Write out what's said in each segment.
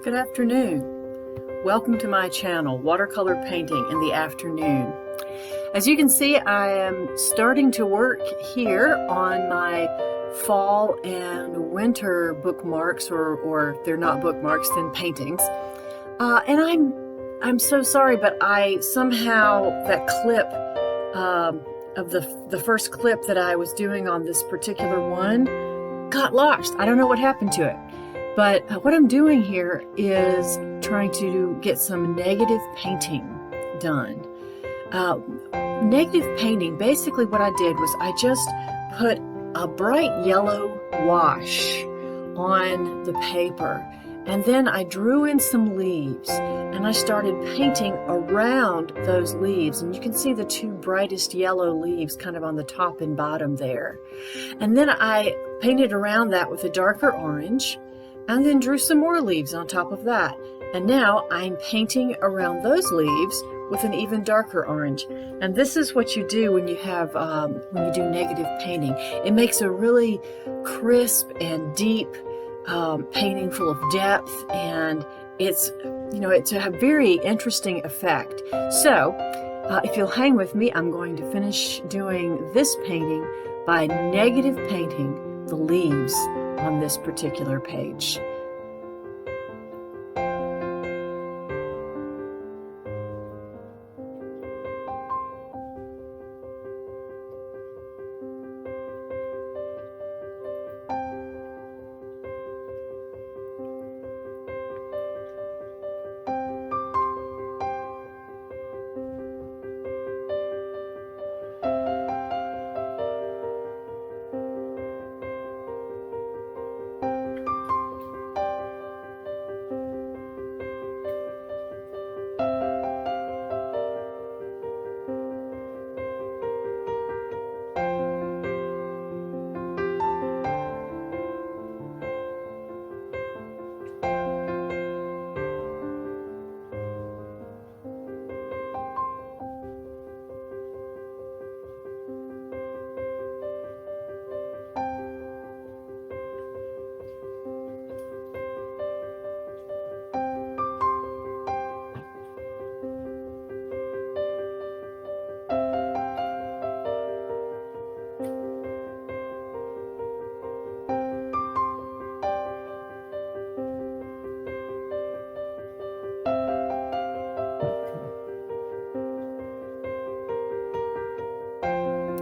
Good afternoon. Welcome to my channel, Watercolor Painting in the Afternoon. As you can see, I am starting to work here on my fall and winter bookmarks, or if they're not bookmarks, then paintings. And I'm so sorry, but I somehow, that clip of the first clip that I was doing on this particular one got lost. I don't know what happened to it. But what I'm doing here is trying to get some negative painting done. Negative painting, basically what I did was I just put a bright yellow wash on the paper, and then I drew in some leaves and I started painting around those leaves, and you can see the two brightest yellow leaves kind of on the top and bottom there. And then I painted around that with a darker orange, and then drew some more leaves on top of that. And now I'm painting around those leaves with an even darker orange. And this is what you do when you have when you do negative painting. It makes a really crisp and deep painting full of depth, and it's a very interesting effect. So if you'll hang with me, I'm going to finish doing this painting by negative painting the leaves on this particular page.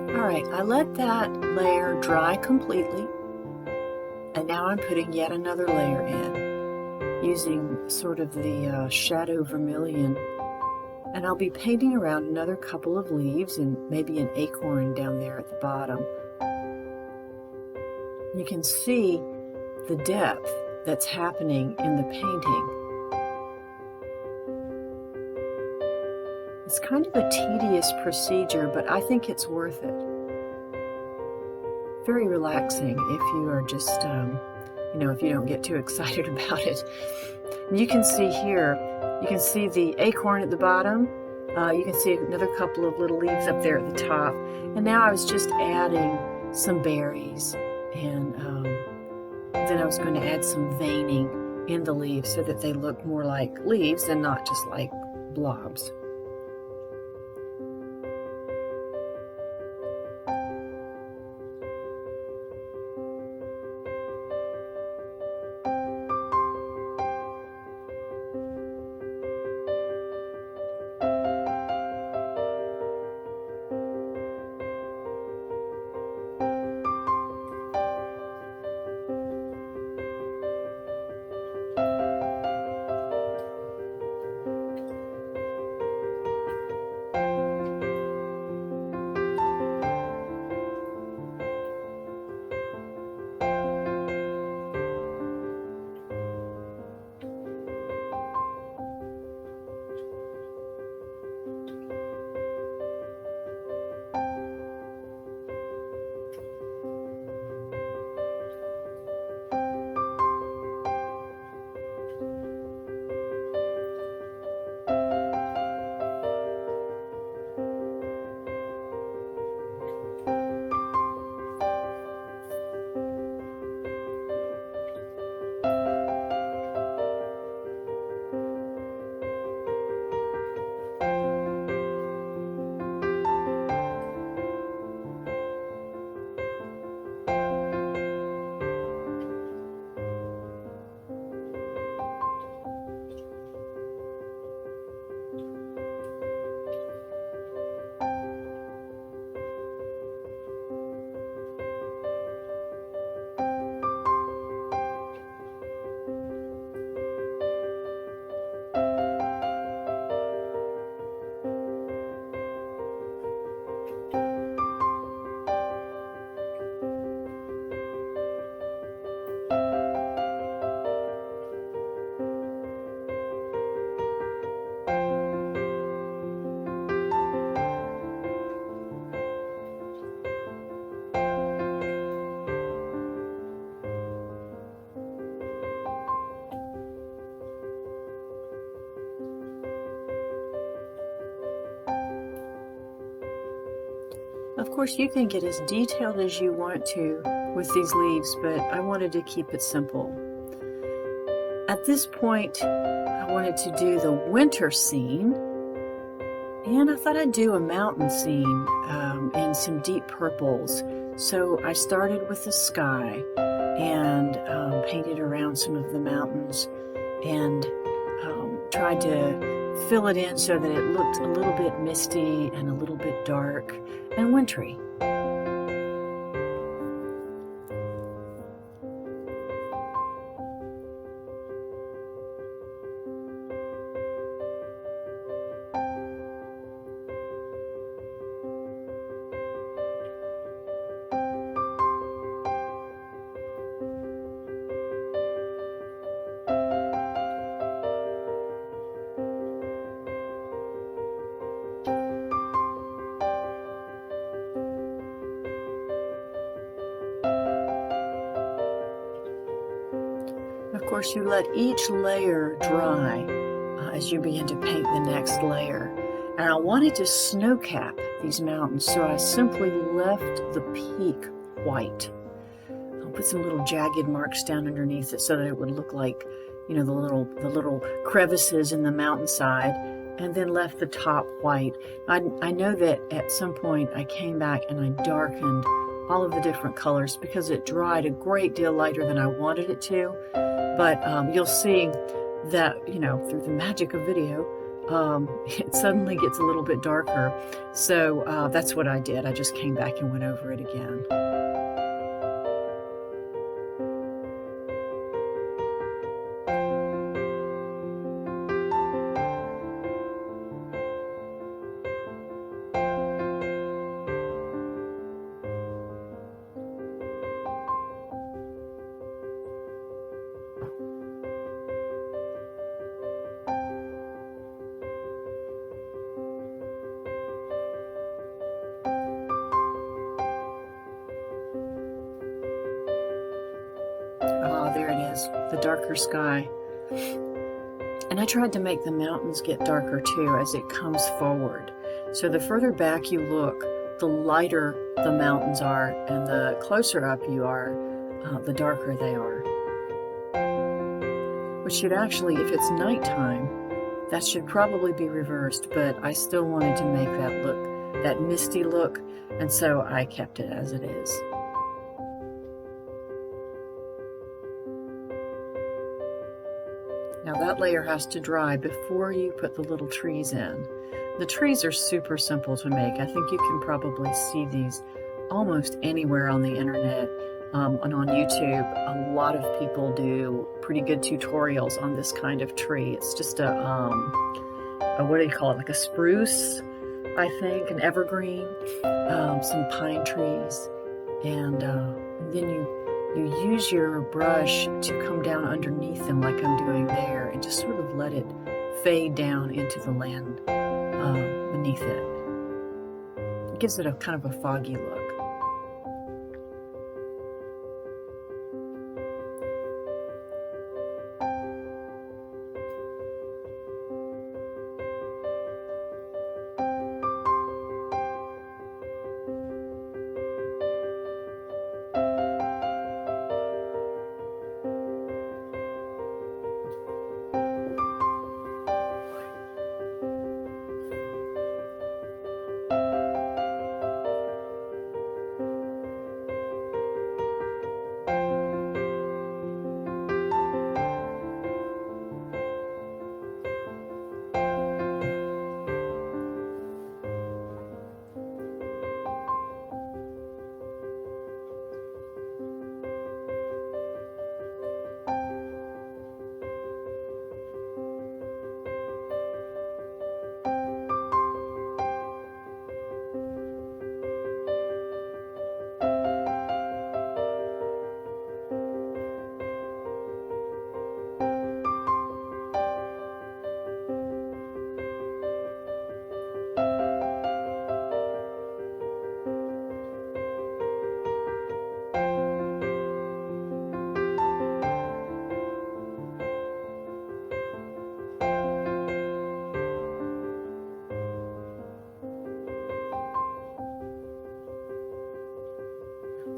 Alright, I let that layer dry completely, and now I'm putting yet another layer in, using sort of the shadow vermilion, and I'll be painting around another couple of leaves and maybe an acorn down there at the bottom. You can see the depth that's happening in the painting. It's kind of a tedious procedure, but I think it's worth it. Very relaxing if you are just, if you don't get too excited about it. And you can see here, you can see the acorn at the bottom. You can see another couple of little leaves up there at the top. And now I was just adding some berries, and then I was going to add some veining in the leaves so that they look more like leaves and not just like blobs. course, you can get as detailed as you want to with these leaves, but I wanted to keep it simple. At this point, I wanted to do the winter scene, and I thought I'd do a mountain scene in some deep purples. So I started with the sky and painted around some of the mountains and tried to fill it in so that it looked a little bit misty and a little bit dark and wintry. Of course, you let each layer dry as you begin to paint the next layer. And I wanted to snow cap these mountains, so I simply left the peak white. I'll put some little jagged marks down underneath it so that it would look like, you know, the little crevices in the mountainside, and then left the top white. I know that at some point I came back and I darkened all of the different colors because it dried a great deal lighter than I wanted it to. But you'll see that, you know, through the magic of video, it suddenly gets a little bit darker. So that's what I did. I just came back and went over it again. Ah, there it is, the darker sky. And I tried to make the mountains get darker too as it comes forward. So the further back you look, the lighter the mountains are, and the closer up you are, the darker they are. Which should actually, if it's nighttime, that should probably be reversed, but I still wanted to make that look, that misty look, and so I kept it as it is. Now that layer has to dry before you put the little trees in. The trees are super simple to make. I think you can probably see these almost anywhere on the internet and on YouTube. A lot of people do pretty good tutorials on this kind of tree. It's just a what do you call it, like a spruce, I think, an evergreen, some pine trees, and then you use your brush to come down underneath them like I'm doing there and just sort of let it fade down into the land beneath it. It gives it a kind of a foggy look.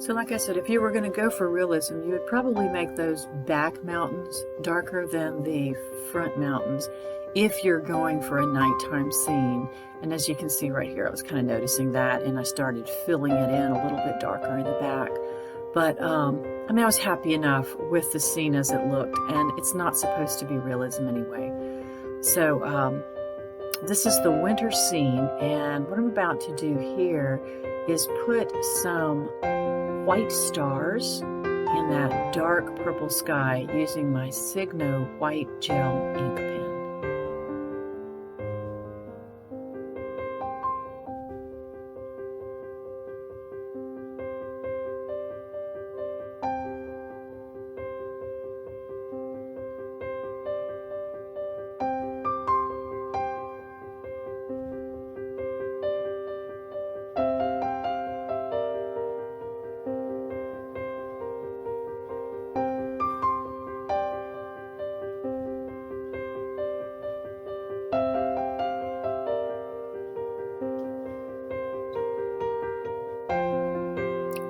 So like I said, if you were going to go for realism, you would probably make those back mountains darker than the front mountains if you're going for a nighttime scene. And as you can see right here, I was kind of noticing that, and I started filling it in a little bit darker in the back. But I mean, I was happy enough with the scene as it looked, and it's not supposed to be realism anyway. So this is the winter scene, and what I'm about to do here is put some white stars in that dark purple sky using my Signo white gel ink pen.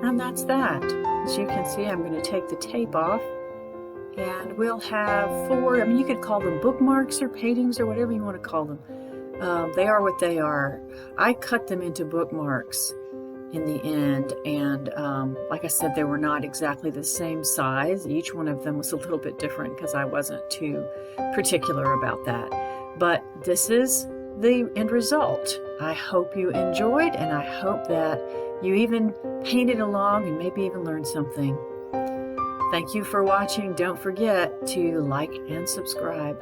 And that's that. As you can see, I'm going to take the tape off, and we'll have 4, I mean, you could call them bookmarks or paintings or whatever you want to call them. They are what they are. I cut them into bookmarks in the end, and like I said, they were not exactly the same size. Each one of them was a little bit different because I wasn't too particular about that. But this is the end result. I hope you enjoyed, and I hope that you even painted along and maybe even learned something. Thank you for watching. Don't forget to like and subscribe.